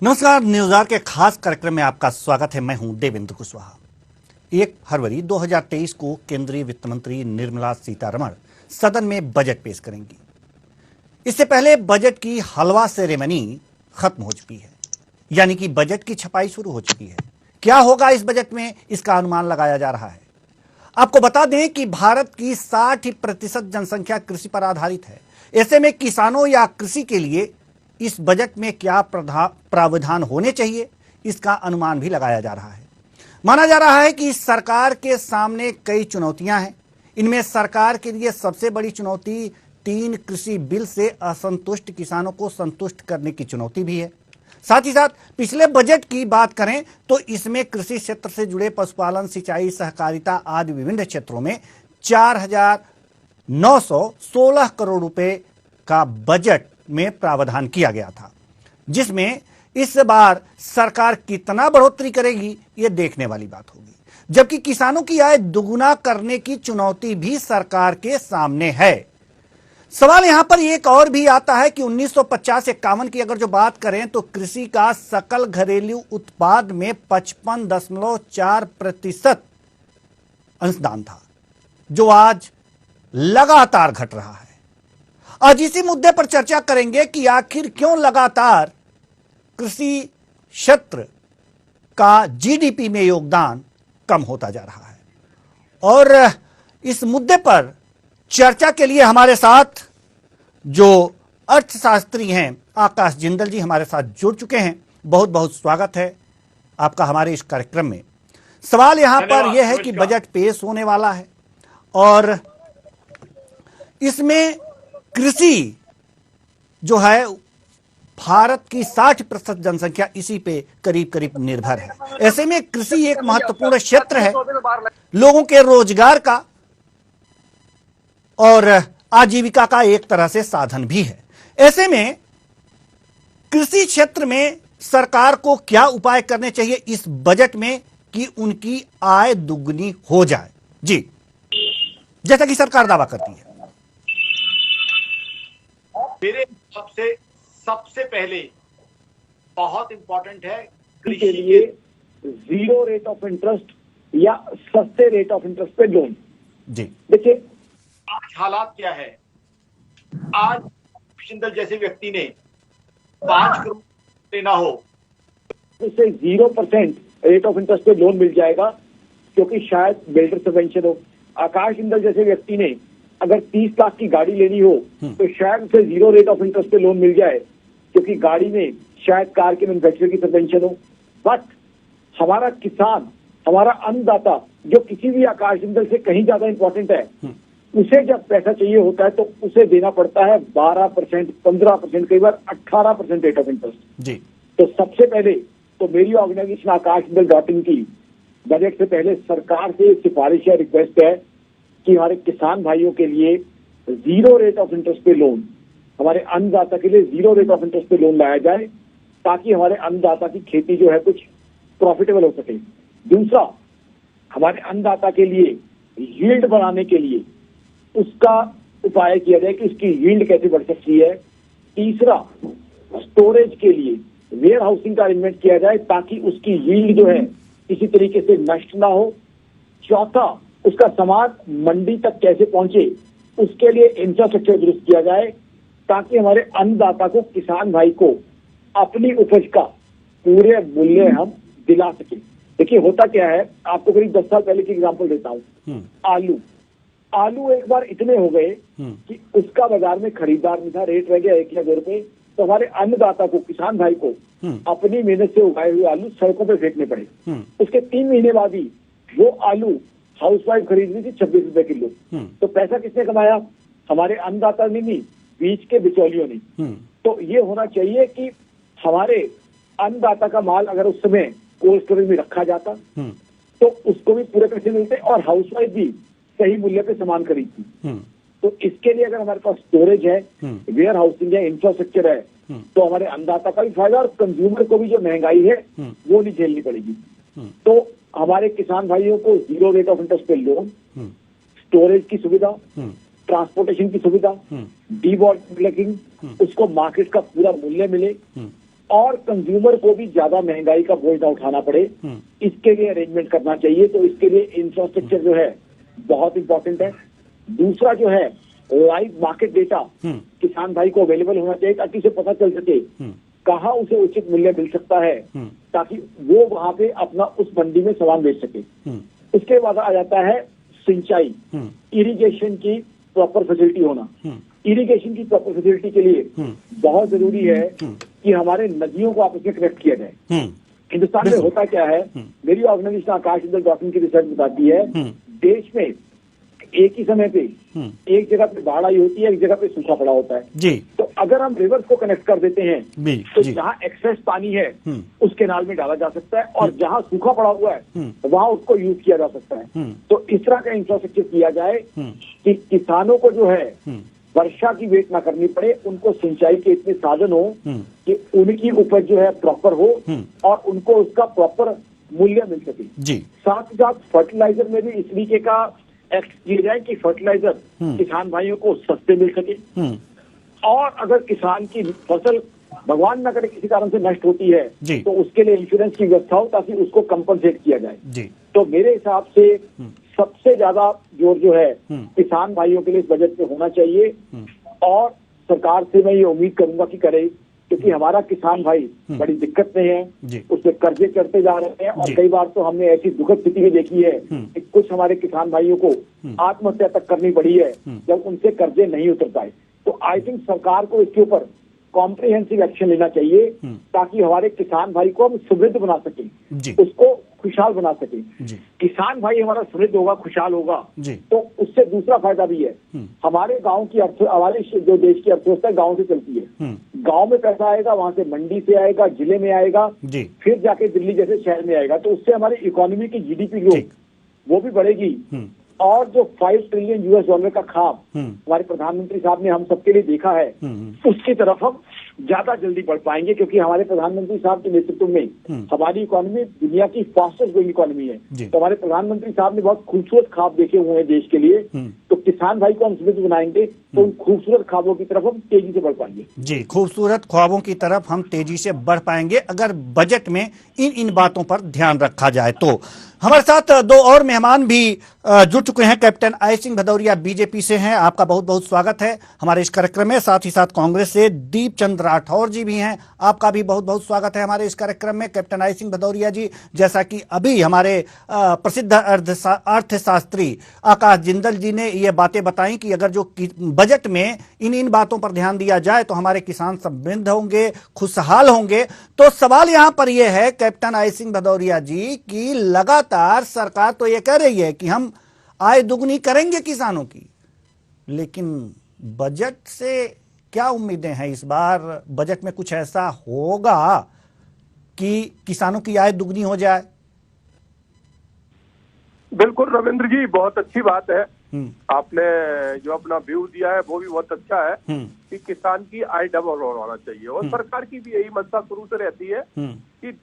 नमस्कार। न्यूज़ के खास कार्यक्रम में आपका स्वागत है। मैं हूं देवेंद्र कुशवाहा। 1 फरवरी 2023 को केंद्रीय वित्त मंत्री निर्मला सीतारमण सदन में बजट पेश करेंगी। इससे पहले बजट की हलवा सेरेमनी खत्म हो चुकी है, यानी कि बजट की छपाई शुरू हो चुकी है। क्या होगा इस बजट में, इसका अनुमान लगाया जा रहा है। आपको बता दें कि भारत की 60% जनसंख्या कृषि पर आधारित है। ऐसे में किसानों या कृषि के लिए इस बजट में क्या प्रावधान होने चाहिए, इसका अनुमान भी लगाया जा रहा है। माना जा रहा है कि सरकार के सामने कई चुनौतियां हैं। इनमें सरकार के लिए सबसे बड़ी चुनौती 3 कृषि बिल से असंतुष्ट किसानों को संतुष्ट करने की चुनौती भी है। साथ ही साथ पिछले बजट की बात करें तो इसमें कृषि क्षेत्र से जुड़े पशुपालन, सिंचाई, सहकारिता आदि विभिन्न क्षेत्रों में 4,916 करोड़ रुपए का बजट में प्रावधान किया गया था, जिसमें इस बार सरकार कितना बढ़ोतरी करेगी ये देखने वाली बात होगी। जबकि किसानों की आय दुगुना करने की चुनौती भी सरकार के सामने है। सवाल यहां पर एक और भी आता है कि 1950-51 की अगर जो बात करें तो कृषि का सकल घरेलू उत्पाद में 55.4% अंशदान था, जो आज लगातार घट रहा है। आज इसी मुद्दे पर चर्चा करेंगे कि आखिर क्यों लगातार कृषि क्षेत्र का जीडीपी में योगदान कम होता जा रहा है। और इस मुद्दे पर चर्चा के लिए हमारे साथ जो अर्थशास्त्री हैं आकाश जिंदल जी हमारे साथ जुड़ चुके हैं। बहुत बहुत स्वागत है आपका हमारे इस कार्यक्रम में। सवाल यहां पर यह है कि बजट पेश होने वाला है और इसमें कृषि जो है, भारत की 60% जनसंख्या इसी पे करीब करीब निर्भर है। ऐसे में कृषि एक महत्वपूर्ण क्षेत्र है, लोगों के रोजगार का और आजीविका का एक तरह से साधन भी है। ऐसे में कृषि क्षेत्र में सरकार को क्या उपाय करने चाहिए इस बजट में कि उनकी आय दुगनी हो जाए। जी, जैसा कि सरकार दावा करती है। मेरे हिसाब से सबसे पहले बहुत इंपॉर्टेंट है कृषि के लिए 0 रेट ऑफ इंटरेस्ट या सस्ते रेट ऑफ इंटरेस्ट पे लोन। जी देखिए आज हालात क्या है। आज जिंदल जैसे व्यक्ति ने 5 करोड़ लेना हो, उसे 0% रेट ऑफ इंटरेस्ट पे लोन मिल जाएगा, क्योंकि शायद बिल्डर सबवेंशन हो। आकाश जिंदल जैसे व्यक्ति ने अगर 30 लाख की गाड़ी लेनी हो तो शायद उसे 0 रेट ऑफ इंटरेस्ट पे लोन मिल जाए, क्योंकि गाड़ी में शायद कार के मैन्युफैक्चरर की सबवेंशन हो। बट हमारा किसान, हमारा अन्नदाता, जो किसी भी आकाश जिंदल से कहीं ज्यादा इंपॉर्टेंट है, उसे जब पैसा चाहिए होता है तो उसे देना पड़ता है 12%, 15%, कई बार 18% रेट ऑफ इंटरेस्ट। जी, तो सबसे पहले तो मेरी ऑर्गेनाइजेशन आकाशजिंदल.in की बजट से पहले सरकार से सिफारिश या रिक्वेस्ट है कि हमारे किसान भाइयों के लिए 0 रेट ऑफ इंटरेस्ट पे लोन, हमारे अन्नदाता के लिए 0 रेट ऑफ इंटरेस्ट पे लोन लाया जाए, ताकि हमारे अन्नदाता की खेती जो है कुछ प्रॉफिटेबल हो सके। दूसरा, हमारे अन्नदाता के लिए यील्ड बढ़ाने के लिए उसका उपाय किया जाए कि उसकी यील्ड कैसे बढ़ सकती है। तीसरा, स्टोरेज के लिए वेयर हाउसिंग का अरेंजमेंट किया जाए ताकि उसकी यील्ड जो है किसी तरीके से नष्ट ना हो। चौथा, उसका सामान मंडी तक कैसे पहुंचे, उसके लिए इंफ्रास्ट्रक्चर दुरुस्त किया जाए, ताकि हमारे अन्नदाता को, किसान भाई को अपनी उपज का पूरे मूल्य हम दिला सके। देखिए होता क्या है, आपको करीब 10 साल पहले की एग्जांपल देता हूँ। आलू एक बार इतने हो गए कि उसका बाजार में खरीदार नहीं था, रेट रह गया 1 या 2 रुपए। तो हमारे अन्नदाता को, किसान भाई को अपनी मेहनत से उगाए हुए आलू सड़कों पर फेंकने पड़े। उसके 3 महीने बाद ही वो आलू हाउसवाइफ खरीद ली थी 26 रुपए किलो। तो पैसा किसने कमाया? हमारे अन्नदाता ने नहीं, बीच के बिचौलियों ने। तो ये होना चाहिए कि हमारे अन्नदाता का माल अगर उस समय कोल्ड स्टोरेज में रखा जाता तो उसको भी पूरे पैसे मिलते और हाउसवाइफ भी सही मूल्य पे सामान खरीदती। तो इसके लिए अगर हमारे पास स्टोरेज है, वेयर हाउसिंग है, इंफ्रास्ट्रक्चर है, तो हमारे अन्नदाता का भी फायदा और कंज्यूमर को भी जो महंगाई है वो नहीं झेलनी पड़ेगी। तो हमारे किसान भाइयों को 0 रेट ऑफ इंटरेस्ट पे लोन, स्टोरेज की सुविधा, ट्रांसपोर्टेशन की सुविधा, डीबॉटलिंग, उसको मार्केट का पूरा मूल्य मिले, और कंज्यूमर को भी ज्यादा महंगाई का बोझ ना उठाना पड़े, इसके लिए अरेंजमेंट करना चाहिए। तो इसके लिए इंफ्रास्ट्रक्चर जो है बहुत इंपॉर्टेंट है। दूसरा जो है लाइव मार्केट डेटा किसान भाई को अवेलेबल होना चाहिए, ताकि उसे पता चल सके कहाँ उसे उचित मूल्य मिल सकता है, ताकि वो वहां पे अपना उस मंडी में सामान बेच सके। इसके बाद आ जाता है सिंचाई, इरिगेशन की प्रॉपर फैसिलिटी होना। इरिगेशन की प्रॉपर फैसिलिटी के लिए बहुत जरूरी है कि हमारे नदियों को आपस में कनेक्ट किया जाए। हिंदुस्तान में होता क्या है, मेरी ऑर्गेनाइजेशन आकाश इंदल डॉक्टर की रिसर्च बताती है, देश में एक ही समय पे एक जगह पे बाढ़ आई होती है, एक जगह पे सूखा पड़ा होता है जी। तो अगर हम रिवर्स को कनेक्ट कर देते हैं तो जी। जहाँ एक्सेस पानी है उस केनाल में डाला जा सकता है, और जहाँ सूखा पड़ा हुआ है वहाँ उसको यूज किया जा सकता है। तो इस तरह का इंफ्रास्ट्रक्चर किया जाए कि किसानों को जो है वर्षा की वेट ना करनी पड़े, उनको सिंचाई के इतने साधन हो कि उनकी उपज जो है प्रॉपर हो और उनको उसका प्रॉपर मूल्य मिल सके जी। साथ ही साथ फर्टिलाइजर में भी इस तरीके का एक्ट किए जाए कि फर्टिलाइजर किसान भाइयों को सस्ते मिल सके, और अगर किसान की फसल भगवान न करे किसी कारण से नष्ट होती है तो उसके लिए इंश्योरेंस की व्यवस्था हो, ताकि उसको कंपनसेट किया जाए जी। तो मेरे हिसाब से सबसे ज्यादा जोर जो है किसान भाइयों के लिए इस बजट में होना चाहिए, और सरकार से मैं ये उम्मीद करूंगा कि करे, क्योंकि हमारा किसान भाई बड़ी दिक्कत में है, उसमें कर्जे चढ़ते जा रहे हैं, और कई बार तो हमने ऐसी दुखद स्थिति भी देखी है कि कुछ हमारे किसान भाइयों को आत्महत्या तक करनी पड़ी है जब उनसे कर्जे नहीं उतर पाए। तो आई थिंक सरकार को इसके ऊपर कॉम्प्रिहेंसिव एक्शन लेना चाहिए, ताकि हमारे किसान भाई को हम समृद्ध बना सके, उसको खुशहाल बना सके। किसान भाई हमारा समृद्ध होगा, खुशहाल होगा, तो उससे दूसरा फायदा भी है, हमारे गांव की हमारे जो देश की अर्थव्यवस्था गांव से चलती है, गांव में पैसा आएगा, वहां से मंडी से आएगा, जिले में आएगा, फिर जाके दिल्ली जैसे शहर में आएगा, तो उससे हमारी इकोनॉमी की जीडीपी ग्रोथ वो भी बढ़ेगी। और जो 5 ट्रिलियन यूएस डॉलर का ख्वाब हमारे प्रधानमंत्री साहब ने हम सबके लिए देखा है, उसकी तरफ हम ज्यादा जल्दी बढ़ पाएंगे, क्योंकि हमारे प्रधानमंत्री साहब के नेतृत्व में हमारी इकोनॉमी दुनिया की फास्टेस्ट ग्रोइंग इकोनॉमी है। तो हमारे प्रधानमंत्री साहब ने बहुत खूबसूरत ख्वाब देखे हुए हैं देश के लिए, तो किसान भाई को हम समृद्ध बनाएंगे तो उन खूबसूरत ख्वाबों की तरफ हम तेजी से बढ़ पाएंगे जी। खूबसूरत ख्वाबों की तरफ हम तेजी से बढ़ पाएंगे अगर बजट में इन बातों पर ध्यान रखा जाए। तो हमारे साथ दो और मेहमान भी जुड़ चुके हैं। Captain I Singh Bhadauria BJP से हैं, आपका बहुत बहुत स्वागत है हमारे इस कार्यक्रम में। साथ ही साथ कांग्रेस से दीप चंद राठौर जी भी हैं, आपका भी बहुत बहुत स्वागत है हमारे इस कार्यक्रम में। कैप्टन आई सिंह भदौरिया जी, जैसा कि अभी हमारे प्रसिद्ध अर्थशास्त्री आकाश जिंदल जी ने ये बातें बताई कि अगर जो बजट में इन बातों पर ध्यान दिया जाए तो हमारे किसान समृद्ध होंगे, खुशहाल होंगे। तो सवाल यहां पर यह है कैप्टन आई सिंह भदौरिया जी की लगातार सरकार तो ये कह रही है कि हम आय दुगनी करेंगे किसानों की, लेकिन बजट से क्या उम्मीदें हैं? इस बार बजट में कुछ ऐसा होगा कि किसानों की आय दुगनी हो जाए? बिल्कुल रविंद्र जी, बहुत अच्छी बात है। आपने जो अपना व्यू दिया है वो भी बहुत अच्छा है कि किसान की आय डबल होना चाहिए, और सरकार की भी यही मंशा शुरू से रहती है कि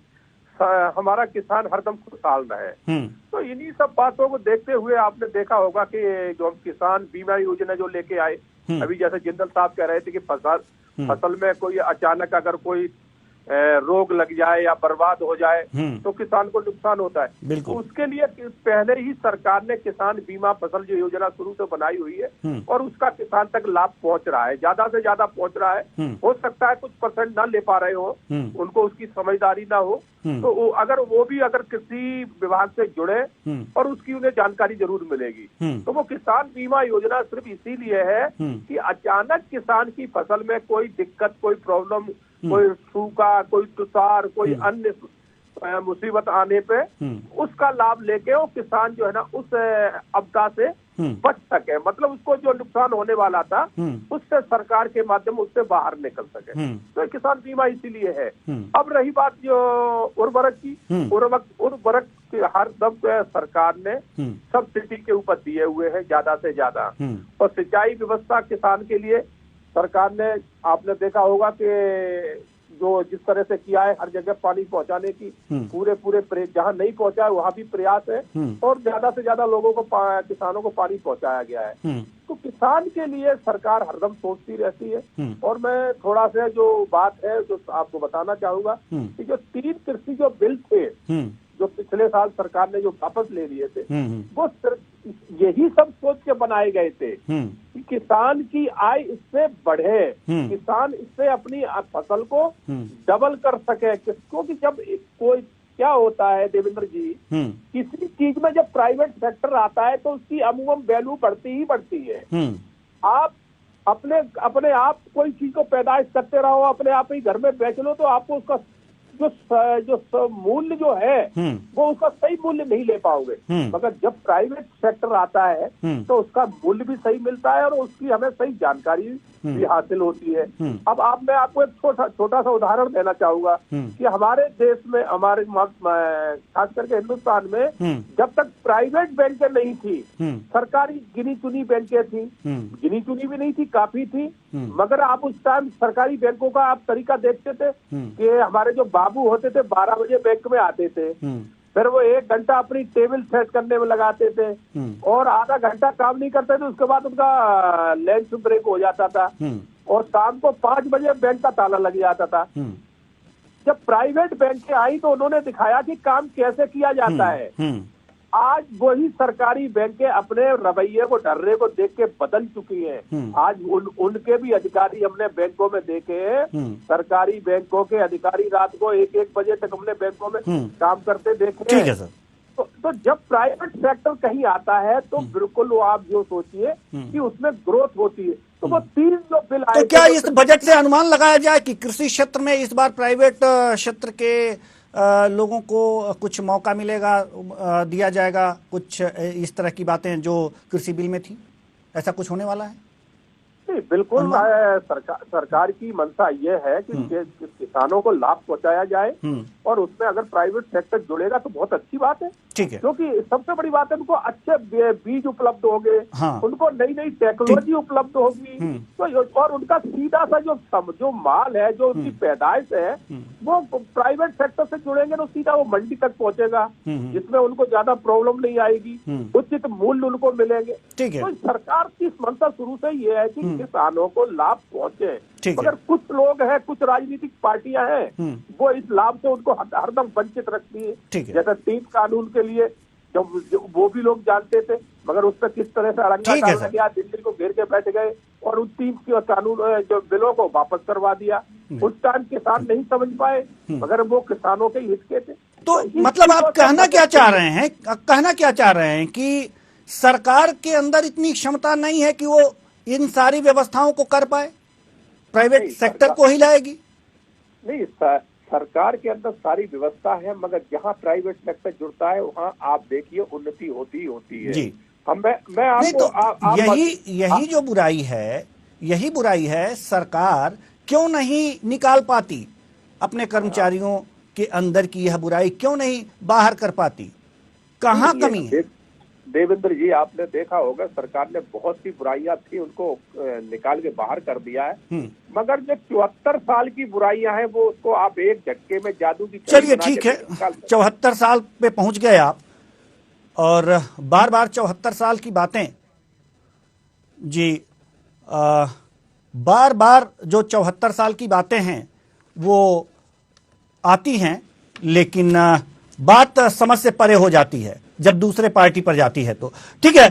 हमारा किसान हरदम खुशहाल रहे। तो इन्हीं सब बातों को देखते हुए आपने देखा होगा कि जो हम किसान बीमा योजना जो लेके आए, अभी जैसे जिंदल साहब कह रहे थे कि फसल में कोई अचानक अगर कोई रोग लग जाए या बर्बाद हो जाए तो किसान को नुकसान होता है। तो उसके लिए पहले ही सरकार ने किसान बीमा फसल जो योजना शुरू से बनाई हुई है, और उसका किसान तक लाभ पहुंच रहा है, ज्यादा से ज्यादा पहुंच रहा है। हो सकता है कुछ परसेंट ना ले पा रहे हो, उनको उसकी समझदारी ना हो, तो अगर वो भी अगर किसी विभाग से जुड़े और उसकी उन्हें जानकारी जरूर मिलेगी। तो वो किसान बीमा योजना सिर्फ इसीलिए है कि अचानक किसान की फसल में कोई दिक्कत, कोई प्रॉब्लम, कोई सूखा, कोई तुषार, कोई अन्य मुसीबत आने पे उसका लाभ लेके वो किसान जो है ना उस आपदा से बच सके, मतलब उसको जो नुकसान होने वाला था उससे सरकार के माध्यम उससे बाहर निकल सके। तो किसान बीमा इसीलिए है। अब रही बात जो उर्वरक की, उर्वरक हर दम सरकार ने सब्सिडी के ऊपर दिए हुए हैं ज्यादा से ज्यादा, और सिंचाई व्यवस्था किसान के लिए सरकार ने, आपने देखा होगा कि जो जिस तरह से किया है हर जगह पानी पहुंचाने की, पूरे जहां नहीं पहुंचा है वहां भी प्रयास है, और ज्यादा से ज्यादा लोगों को किसानों को पानी पहुंचाया गया है। तो किसान के लिए सरकार हरदम सोचती रहती है। और मैं थोड़ा सा जो बात है जो आपको बताना चाहूंगा कि जो 3 कृषि जो बिल थे जो पिछले साल सरकार ने जो वापस ले लिए थे, वो यही सब सोच के बनाए गए थे कि किसान की आय इससे बढ़े, किसान इससे अपनी फसल को डबल कर सके। क्योंकि जब कोई क्या होता है देवेंद्र जी, किसी चीज में जब प्राइवेट सेक्टर आता है तो उसकी अमूमन वैल्यू बढ़ती ही बढ़ती है। आप अपने आप कोई चीज को पैदाइश करते रहो, अपने आप ही घर में बेच लो, तो आपको उसका जो मूल्य जो है वो उसका सही मूल्य नहीं ले पाओगे। मगर जब प्राइवेट सेक्टर आता है तो उसका मूल्य भी सही मिलता है और उसकी हमें सही जानकारी भी हासिल होती है। अब मैं आपको एक छोटा सा उदाहरण देना चाहूंगा कि हमारे देश में, हमारे खास करके हिंदुस्तान में जब तक प्राइवेट बैंकें नहीं थी, सरकारी गिनी चुनी बैंकें थी, गिनी चुनी भी नहीं थी, काफी थी, मगर आप उस टाइम सरकारी बैंकों का आप तरीका देखते थे कि हमारे जो बाबू होते थे 12 बजे बैंक में आते थे, फिर वो 1 घंटा अपनी टेबल सेट करने में लगाते थे और आधा घंटा काम नहीं करते थे, उसके बाद उनका लंच ब्रेक हो जाता था और शाम को 5 बजे बैंक का ताला लग जाता था। जब प्राइवेट बैंकें आई तो उन्होंने दिखाया कि काम कैसे किया जाता है। आज वही सरकारी बैंकें अपने रवैये को, ढर्रे को देख के बदल चुकी हैं। आज उनके भी अधिकारी हमने बैंकों में देखे हैं, सरकारी बैंकों के अधिकारी रात को 1-1 बजे तक हमने बैंकों में काम करते देखे हैं। ठीक है सर। तो जब प्राइवेट सेक्टर कहीं आता है तो बिल्कुल वो आप जो सोचिए कि उसमें ग्रोथ होती है। तो वो 3 जो बिल आए, तो क्या इस बजट से अनुमान लगाया जाए कि कृषि क्षेत्र में इस बार प्राइवेट क्षेत्र के लोगों को कुछ मौका मिलेगा, दिया जाएगा, कुछ इस तरह की बातें जो कृषि बिल में थी, ऐसा कुछ होने वाला है? नहीं, बिल्कुल सरकार की मंशा ये है कि किसानों को लाभ पहुंचाया जाए और उसमें अगर प्राइवेट सेक्टर जुड़ेगा तो बहुत अच्छी बात है। ठीक है। क्योंकि सबसे बड़ी बात है उनको अच्छे बीज उपलब्ध होंगे, उनको नई नई टेक्नोलॉजी उपलब्ध होगी, तो और उनका सीधा सा जो माल है, जो उनकी पैदाइश है, वो प्राइवेट सेक्टर से जुड़ेंगे तो सीधा वो मंडी तक पहुंचेगा, जिसमें उनको ज्यादा प्रॉब्लम नहीं आएगी, उचित मूल्य उनको मिलेंगे। ठीक है। तो सरकार की मंशा शुरू से ये है कि किसानों को लाभ पहुंचे, मगर कुछ लोग हैं, कुछ राजनीतिक पार्टियां हैं, वो इस लाभ से उनको हरदम वंचित रखती है। जैसे 3 कानून के लिए जो वो भी लोग जानते थे, मगर उस पर किस तरह से अड़ंगा डालने के बाद दिल्ली को घेर के बैठ गए और उन 3 कानून जो बिलों को वापस करवा दिया। उस टाइम किसान नहीं समझ पाए, मगर वो किसानों के हित के थे। तो मतलब आप कहना क्या चाह रहे हैं कि सरकार के अंदर इतनी क्षमता नहीं है कि वो इन सारी व्यवस्थाओं को कर पाए, प्राइवेट सेक्टर को ही लाएगी? नहीं, सरकार के अंदर सारी व्यवस्था है, मगर जहां प्राइवेट सेक्टर जुड़ता है वहां आप देखिए उन्नति होती है जी। मैं आपको यही जो बुराई है, सरकार क्यों नहीं निकाल पाती अपने कर्मचारियों के अंदर की यह बुराई, क्यों नहीं बाहर कर पाती? कहाँ कमी है? देवेंद्र जी, आपने देखा होगा सरकार ने बहुत सी बुराइयां थी उनको निकाल के बाहर कर दिया है, मगर जो 74 साल की बुराइयां हैं वो उसको आप एक झटके में जादू की। चलिए ठीक है, 74 साल पे पहुंच गए आप और बार बार 74 साल की बातें जी, बार बार जो 74 साल की बातें हैं वो आती हैं, लेकिन बात समझ से परे हो जाती है जब दूसरे पार्टी पर जाती है। तो ठीक है।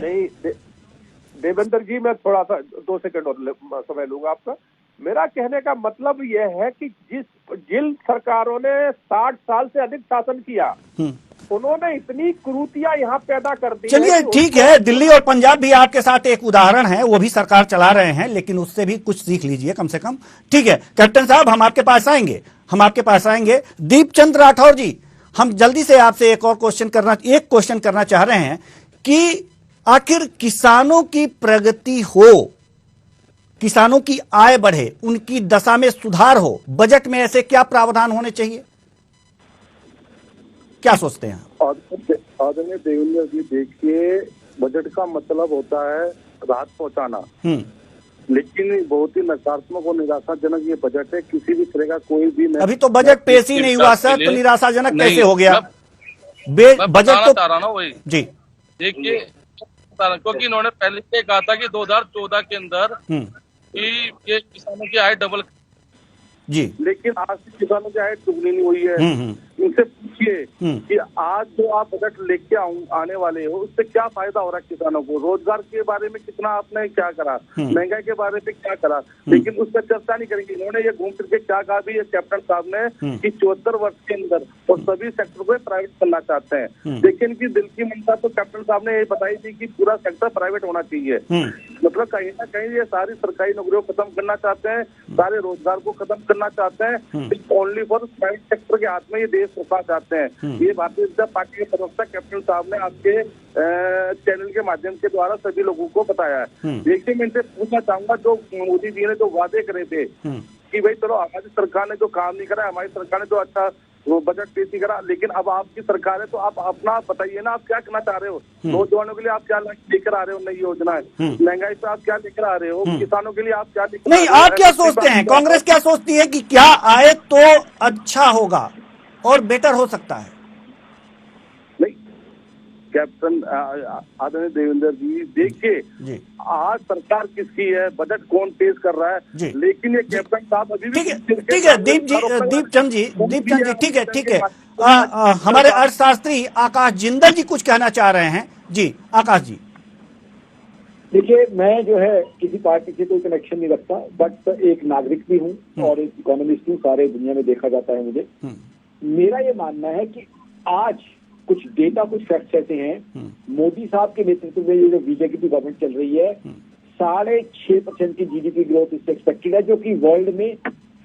देवेंद्र जी, मैं थोड़ा सा 2 सेकंड और समय लूंगा आपका। मेरा कहने का मतलब यह है कि जिन सरकारों ने 60 साल से अधिक शासन किया, उन्होंने इतनी कुरीतियां यहाँ पैदा कर दी। चलिए ठीक है, दिल्ली और पंजाब भी आपके साथ एक उदाहरण है, वो भी सरकार चला रहे हैं, लेकिन उससे भी कुछ सीख लीजिए कम से कम। ठीक है कैप्टन साहब, हम आपके पास आएंगे। दीपचंद राठौर जी, हम जल्दी से आपसे एक क्वेश्चन करना चाह रहे हैं कि आखिर किसानों की प्रगति हो, किसानों की आय बढ़े, उनकी दशा में सुधार हो, बजट में ऐसे क्या प्रावधान होने चाहिए? क्या सोचते हैं? आदरणीय देवेंद्र जी, देखिए, बजट का मतलब होता है राहत पहुंचाना, लेकिन बहुत ही नकारात्मक और निराशाजनक ये बजट है। किसी भी तरह का कोई भी अभी तो बजट पेश ही नहीं हुआ सर, तो निराशाजनक कैसे हो गया? बजट तो रहा ना वही जी। देखिए, प्रसारण, क्योंकि इन्होंने पहले से कहा था कि 2014 के अंदर कि ये किसानों की आय डबल जी, लेकिन आज से किसानों की आय दुगनी नहीं हुई है। इनसे पूछिए कि आज जो आप बजट लेके आने वाले हो उससे क्या फायदा हो रहा है किसानों को। रोजगार के बारे में कितना आपने क्या करा, महंगाई के बारे में क्या करा, लेकिन उस पर चर्चा नहीं करेंगे। इन्होंने ये घूम फिर के क्या कहा भी, ये कैप्टन साहब ने कि 74 वर्ष के अंदर और सभी सेक्टर को प्राइवेट करना चाहते हैं। लेकिन की दिल की मंशा तो कैप्टन साहब ने ये बताई थी कि पूरा सेक्टर प्राइवेट होना चाहिए। मतलब कहीं ना कहीं ये सारी सरकारी नौकरियों को खत्म करना चाहते हैं, सारे रोजगार को खत्म करना चाहते हैं, ओनली फॉर प्राइवेट सेक्टर के हाथ में ये देश सौंपना चाहते हैं। ये भारतीय जनता पार्टी के प्रवक्ता कैप्टन साहब ने आपके चैनल के माध्यम के द्वारा सभी लोगों को बताया है। देखिए, मैं इनसे पूछना चाहूंगा, जो मोदी जी ने जो वादे करे थे कि भाई चलो हमारी सरकार ने जो काम नहीं करा, हमारी सरकार ने जो अच्छा वो बजट पेश नहीं करा, लेकिन अब आपकी सरकार है तो आप अपना बताइए ना, आप क्या करना चाह रहे हो। नौजवानों के लिए आप क्या लेकर आ रहे हो, नई योजनाएं, महंगाई पे आप क्या लेकर आ रहे हो, किसानों के लिए आप क्या लेकर नहीं, आप क्या सोचते हैं, कांग्रेस क्या सोचती है कि क्या आए तो अच्छा होगा और बेटर हो सकता है? नहीं, कैप्टन आदरणीय देवेंद्र जी, देखिए आज सरकार किसकी है, बजट कौन पेश कर रहा है, लेकिन ये कैप्टन साहब अभी भी ठीक है दीपचंद जी, ठीक है। हमारे अर्थशास्त्री आकाश जिंदल जी कुछ कहना चाह रहे हैं। जी आकाश जी। देखिए, मैं जो है किसी पार्टी से कोई कनेक्शन नहीं रखता, बट एक नागरिक भी हूँ और एक इकोनॉमिस्ट हूँ। सारे दुनिया में देखा जाता है मुझे। मेरा ये मानना है कि आज कुछ डेटा, कुछ फैक्ट्स ऐसे हैं, मोदी साहब के नेतृत्व में ये जो बीजेपी की गवर्नमेंट चल रही है, 6.5% की जीडीपी ग्रोथ इससे एक्सपेक्टेड है, जो कि वर्ल्ड में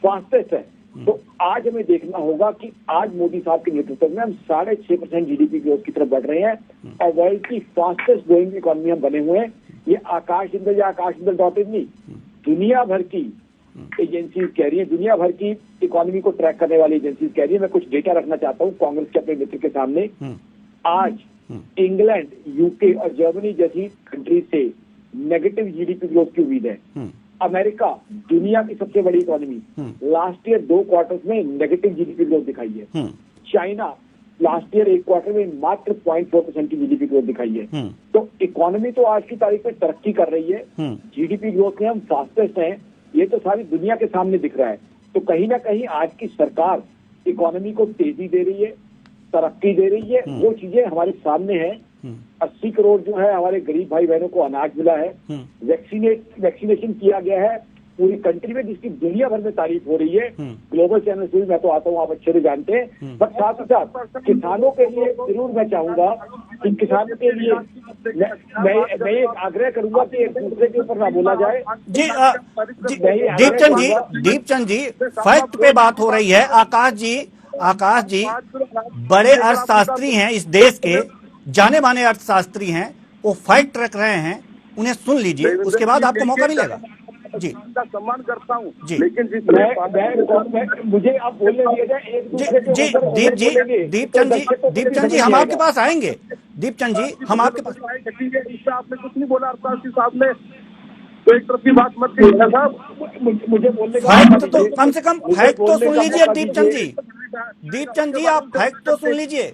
फास्टेस्ट है। तो आज हमें देखना होगा कि आज मोदी साहब के नेतृत्व में हम 6.5% जीडीपी ग्रोथ की तरफ बढ़ रहे हैं और वर्ल्ड की फास्टेस्ट ग्रोइंग इकोनॉमी हम बने हुए हैं। ये आकाश जिंदल या आकाश जिंदल .in नहीं, दुनिया भर की एजेंसीज कह रही है, दुनिया भर की इकोनॉमी को ट्रैक करने वाली एजेंसीज कह रही है। मैं कुछ डेटा रखना चाहता हूँ कांग्रेस के अपने मित्र के सामने। आज इंग्लैंड, यूके और जर्मनी जैसी कंट्री से नेगेटिव जीडीपी ग्रोथ की उम्मीद है। अमेरिका, दुनिया की सबसे बड़ी इकोनॉमी, लास्ट ईयर 2 क्वार्टर्स में नेगेटिव जीडीपी ग्रोथ दिखाई है। चाइना लास्ट ईयर 1 क्वार्टर में मात्र 0.4% की जीडीपी ग्रोथ दिखाई है। तो इकोनॉमी तो आज की तारीख में तरक्की कर रही है, जीडीपी ग्रोथ में हम फास्टेस्ट हैं, ये तो सारी दुनिया के सामने दिख रहा है। तो कहीं ना कहीं आज की सरकार इकोनॉमी को तेजी दे रही है, तरक्की दे रही है, वो चीजें हमारे सामने हैं। 80 करोड़ जो है हमारे गरीब भाई बहनों को अनाज मिला है, वैक्सीनेशन किया गया है पूरी कंट्री में, जिसकी दुनिया भर में तारीफ हो रही है। ग्लोबल चैनल से भी मैं तो आता हूँ, आप अच्छे से जानते हैं। बट साथ ही साथ किसानों के लिए जरूर मैं चाहूंगा कि किसानों के लिए मैं एक आग्रह करूंगा कि एक दूसरे के ऊपर ना बोला जाए। दीपचंद जी, फैक्ट पे बात हो रही है। आकाश जी बड़े अर्थशास्त्री हैं, इस देश के जाने माने अर्थशास्त्री हैं, वो फैक्ट रख रहे हैं, उन्हें सुन लीजिए, उसके बाद आपको मौका मिलेगा। जी, का सम्मान करता हूँ, लेकिन मुझे आप बोलने दिया जाए। दीपचंद जी हम आपके पास आएंगे। दीपचंद जी हम आपके पास। आपने कुछ नहीं बोला अर्थशास्त्री साहब ने, तो एक तरफ की बात मत करिए साहब, मुझे बोलने फैक्ट तो कम से कम फैक्ट तो सुन लीजिए दीपचंद जी आप फैक्ट तो सुन लीजिए।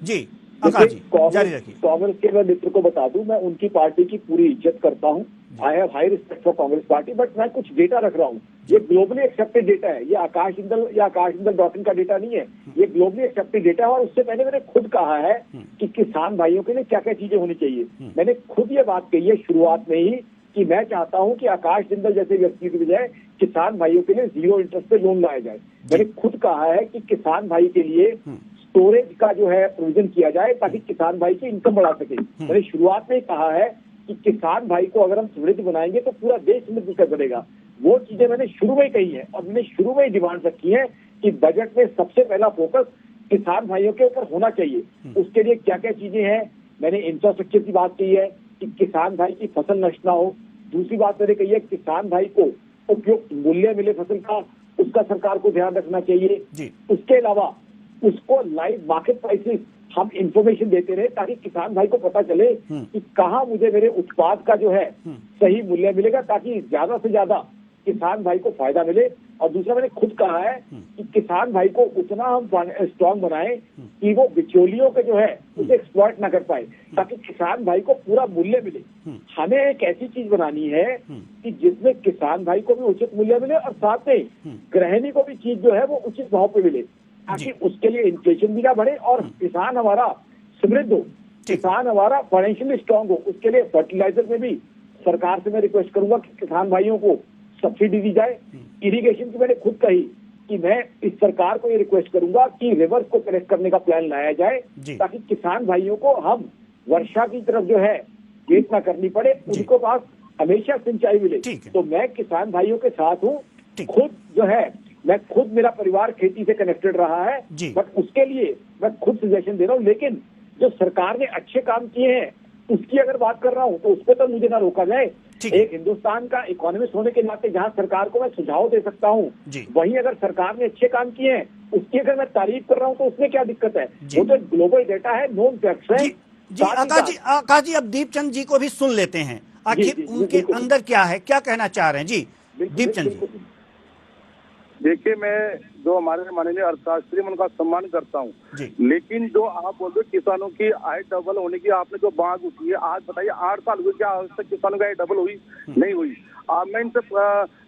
जी आकाश जी जारी रखिए। कांग्रेस के मैं मित्र को बता दूं, मैं उनकी पार्टी की पूरी इज्जत करता हूं। I have high respect for Congress party, but मैं कुछ डेटा रख रहा हूं। ये ग्लोबली एक्सेप्टेड डेटा है, ये आकाश जिंदल या आकाश जिंदल .in का डेटा नहीं है, ये ग्लोबली एक्सेप्टेड डेटा है। और उससे पहले मैंने खुद कहा है कि किसान भाइयों के लिए क्या क्या चीजें होनी चाहिए। मैंने खुद ये बात कही है शुरुआत में ही कि मैं चाहता हूं कि आकाश जिंदल जैसे व्यक्ति की बजाय किसान भाइयों के लिए 0 इंटरेस्ट पे लोन लाया जाए। मैंने खुद कहा है कि किसान भाई के लिए स्टोरेज का जो है प्रोविजन किया जाए ताकि किसान भाई की इनकम बढ़ा सके। मैंने शुरुआत में कहा है कि किसान भाई को अगर हम समृद्ध बनाएंगे तो पूरा देश समृद्ध कर बनेगा। वो चीजें मैंने शुरू में कही है और मैंने शुरू में ही डिमांड रखी है कि बजट में सबसे पहला फोकस किसान भाइयों के ऊपर होना चाहिए। उसके लिए क्या क्या चीजें हैं, मैंने इंफ्रास्ट्रक्चर की बात की है कि किसान भाई की फसल नष्ट ना हो। दूसरी बात मैंने कही है किसान भाई को उपयुक्त मूल्य मिले फसल का, उसका सरकार को ध्यान रखना चाहिए। उसके अलावा उसको लाइव मार्केट प्राइसेस हम इंफॉर्मेशन देते रहे ताकि किसान भाई को पता चले कि कहाँ मुझे मेरे उत्पाद का जो है सही मूल्य मिलेगा, ताकि ज्यादा से ज्यादा किसान भाई को फायदा मिले। और दूसरा मैंने खुद कहा है कि किसान भाई को उतना हम स्ट्रांग बनाएं कि वो बिचौलियों के जो है उसे एक्सप्लॉइट ना कर पाए, ताकि किसान भाई को पूरा मूल्य मिले। हमें एक ऐसी चीज बनानी है कि जिसमें किसान भाई को भी उचित मूल्य मिले और साथ में गृहिणी को भी चीज जो है वो उचित भाव पे मिले, ताकि उसके लिए इन्फ्लेशन भी ना बढ़े और किसान हमारा समृद्ध हो, किसान हमारा फाइनेंशियली स्ट्रांग हो। उसके लिए फर्टिलाइजर में भी सरकार से मैं रिक्वेस्ट करूंगा कि किसान भाइयों को सब्सिडी दी जाए। इरिगेशन की मैंने खुद कही कि मैं इस सरकार को ये रिक्वेस्ट करूंगा कि रिवर्स को करेक्ट करने का प्लान लाया जाए, ताकि किसान भाइयों को हम वर्षा की तरफ जो है वेट ना करनी पड़े, उनको पास हमेशा सिंचाई मिले। तो मैं किसान भाइयों के साथ हूँ। खुद जो है मैं खुद, मेरा परिवार खेती से कनेक्टेड रहा है, बट उसके लिए मैं खुद सजेशन दे रहा हूँ। लेकिन जो सरकार ने अच्छे काम किए हैं उसकी अगर बात कर रहा हूँ तो उसको तो मुझे ना रोका जाए। एक हिंदुस्तान का इकोनॉमिस्ट होने के नाते जहाँ सरकार को मैं सुझाव दे सकता हूँ, वहीं अगर सरकार ने अच्छे काम किए हैं उसकी अगर मैं तारीफ कर रहा हूँ तो उसमें क्या दिक्कत है? वो तो ग्लोबल डेटा है, नोन फैक्ट्स है। आकाश जी, अब दीपचंद जी को भी सुन लेते हैं, आखिर उनके अंदर क्या है, क्या कहना चाह रहे हैं। जी दीपचंद जी। देखिए, मैं जो हमारे माननीय अर्थशास्त्री मैं उनका सम्मान करता हूँ, लेकिन जो आप बोलते हो किसानों की आय डबल होने की आपने जो बात उठी है, आज बताइए 8 साल हुए, क्या आज तक किसानों की आय डबल हुई? नहीं हुई। मैं इनसे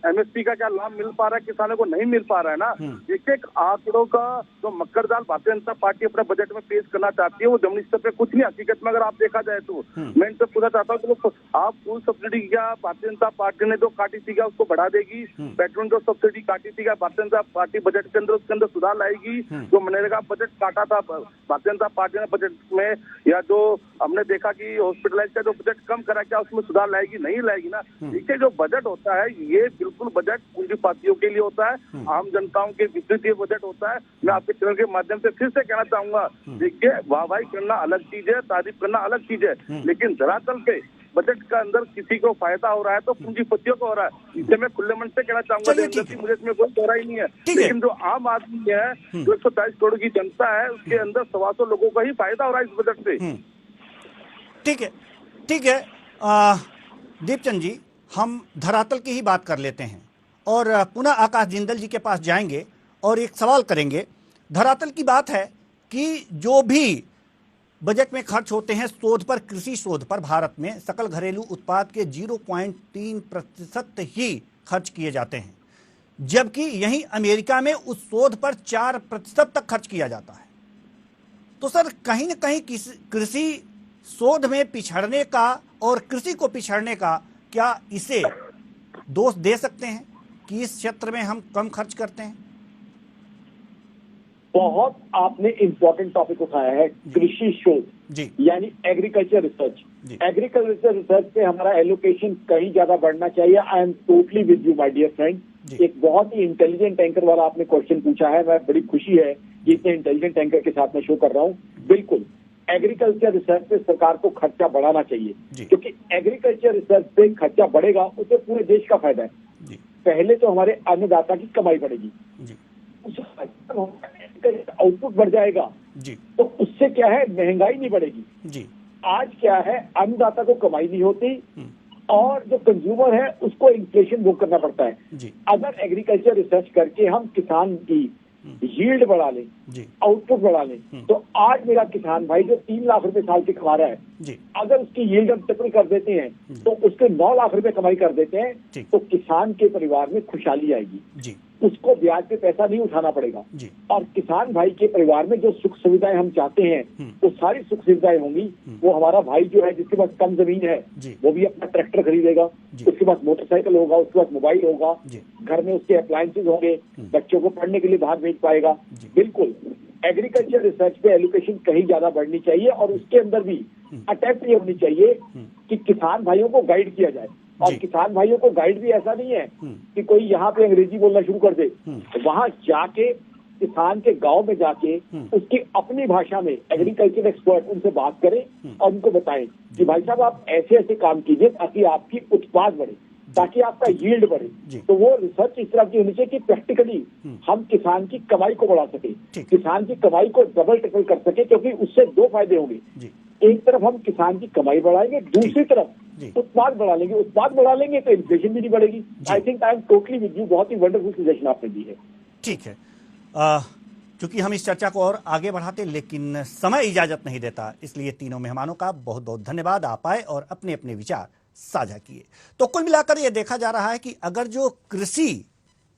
एमएसपी का क्या लाभ मिल पा रहा है? किसानों को नहीं मिल पा रहा है ना। देखिए, आंकड़ों का जो मक्कर जाल भारतीय जनता पार्टी अपने बजट में पेश करना चाहती है वो जमीनी स्तर पे कुछ नहीं। हकीकत में अगर आप देखा जाए तो मैं इनसे पूछना चाहता हूँ कि आप फुल सब्सिडी क्या भारतीय जनता पार्टी ने जो काटी थी क्या उसको बढ़ा देगी? पेट्रोल जो सब्सिडी काटी थी क्या भारतीय जनता पार्टी बजट के अंदर उसके अंदर सुधार लाएगी? जो मनरेगा बजट काटा था भारतीय जनता पार्टी ने बजट में, या जो हमने देखा कि हॉस्पिटलाइज का जो बजट कम करा, क्या उसमें सुधार लाएगी? नहीं लाएगी ना। देखिए, जो बजट होता है ये बिल्कुल बजट पूंजीपतियों के लिए होता है, आम जनताओं के विपरीत ये बजट होता है। मैं आपके चैनल के माध्यम से फिर से कहना चाहूंगा, देखिए, वाहवाही करना अलग चीज है, तारीफ करना अलग चीज है, लेकिन धरातल पे बजट का अंदर किसी को फायदा हो रहा है तो पूंजीपतियों को हो रहा है। इसे मैं खुले मन से कहना चाहूंगा, मुझे इसमें कोई दोहरा ही नहीं है। लेकिन जो आम आदमी है, जो 140 करोड़ की जनता है, उसके अंदर 125 लोगों का ही फायदा हो रहा है इस बजट से। ठीक है दीपचंद जी, हम धरातल की ही बात कर लेते हैं और पुनः आकाश जिंदल जी के पास जाएंगे और एक सवाल करेंगे। धरातल की बात है कि जो भी बजट में खर्च होते हैं शोध पर, कृषि शोध पर, भारत में सकल घरेलू उत्पाद के 0.3% ही खर्च किए जाते हैं, जबकि यहीं अमेरिका में उस शोध पर 4% तक खर्च किया जाता है। तो सर, कहीं ना कहीं कृषि शोध में पिछड़ने का और कृषि को पिछड़ने का क्या इसे दोष दे सकते हैं कि इस क्षेत्र में हम कम खर्च करते हैं? बहुत आपने इंपॉर्टेंट टॉपिक उठाया है, कृषि शोध यानी एग्रीकल्चर रिसर्च। एग्रीकल्चर रिसर्च पे हमारा एलोकेशन कहीं ज्यादा बढ़ना चाहिए। I am totally with you my dear friend. एक बहुत ही इंटेलिजेंट एंकर वाला आपने क्वेश्चन पूछा है, मैं बड़ी खुशी है कि इतने इंटेलिजेंट एंकर के साथ मैं शो कर रहा हूँ। बिल्कुल, एग्रीकल्चर रिसर्च पे सरकार को खर्चा बढ़ाना चाहिए, क्योंकि एग्रीकल्चर रिसर्च पे खर्चा बढ़ेगा उससे पूरे देश का फायदा है। पहले तो हमारे अन्नदाता की कमाई बढ़ेगी, आउटपुट बढ़ जाएगा, तो उससे क्या है, महंगाई नहीं बढ़ेगी। आज क्या है, अन्नदाता को कमाई नहीं होती और जो कंज्यूमर है उसको इन्फ्लेशन भोग करना पड़ता है। अगर एग्रीकल्चर रिसर्च करके हम किसान की यील्ड बढ़ा लें, आउटपुट बढ़ा लें, तो आज मेरा किसान भाई जो 3 लाख रुपए साल के कमा रहा है, अगर उसकी यील्ड हम ट्रिपल कर देते हैं तो उसके 9 लाख रुपए कमाई कर देते हैं, तो किसान के परिवार में खुशहाली आएगी। उसको ब्याज पे पैसा नहीं उठाना पड़ेगा और किसान भाई के परिवार में जो सुख सुविधाएं हम चाहते हैं वो सारी सुख सुविधाएं होंगी। वो हमारा भाई जो है जिसके पास कम जमीन है वो भी अपना ट्रैक्टर खरीदेगा, उसके पास मोटरसाइकिल होगा, उसके पास मोबाइल होगा, घर में उसके अप्लायंसेज होंगे, बच्चों को पढ़ने के लिए बाहर भेज पाएगा। बिल्कुल, एग्रीकल्चर रिसर्च पे एलोकेशन कहीं ज्यादा बढ़नी चाहिए और उसके अंदर भी अटेम्प्ट ये होनी चाहिए कि किसान भाइयों को गाइड किया जाए। और किसान भाइयों को गाइड भी ऐसा नहीं है कि कोई यहाँ पे अंग्रेजी बोलना शुरू कर दे, वहां जाके किसान के गांव में जाके उसकी अपनी भाषा में एग्रीकल्चर एक्सपर्ट उनसे बात करें और उनको बताएं कि भाई साहब आप ऐसे ऐसे काम कीजिए ताकि आपकी उत्पाद बढ़े, ताकि आपका यील्ड बढ़े। तो वो रिसर्च इस तरह की होनी चाहिए कि प्रैक्टिकली हम किसान की कमाई को बढ़ा सके, किसान की कमाई को डबल ट्रिपल कर सके, क्योंकि उससे 2 फायदे होंगे। एक तरफ हम किसान की कमाई बढ़ाएंगे, दूसरी तरफ उत्पाद बढ़ा लेंगे। उत्पाद बढ़ा लेंगे तो इन्फ्लेशन भी नहीं बढ़ेगी। I think I am totally with you. बहुत ही वंडरफुल सजेशन आपने दी है। ठीक है, क्योंकि हम इस चर्चा को और आगे बढ़ाते लेकिन समय इजाजत नहीं देता, इसलिए तीनों मेहमानों का बहुत बहुत धन्यवाद। आप आए और अपने अपने विचार साझा किए। तो कुल मिलाकर यह देखा जा रहा है कि अगर जो कृषि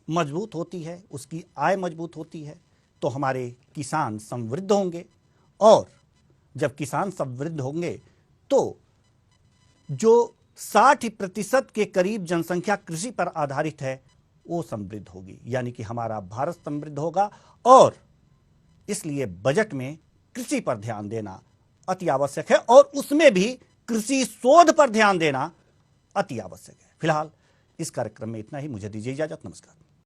मजबूत होती है, उसकी आय मजबूत होती है, तो हमारे किसान समृद्ध होंगे, और जब किसान समृद्ध होंगे तो जो 60% के करीब जनसंख्या कृषि पर आधारित है वो समृद्ध होगी, यानी कि हमारा भारत समृद्ध होगा। और इसलिए बजट में कृषि पर ध्यान देना अति आवश्यक है, और उसमें भी कृषि शोध पर ध्यान देना अति आवश्यक है। फिलहाल इस कार्यक्रम में इतना ही। मुझे दीजिए इजाजत। नमस्कार।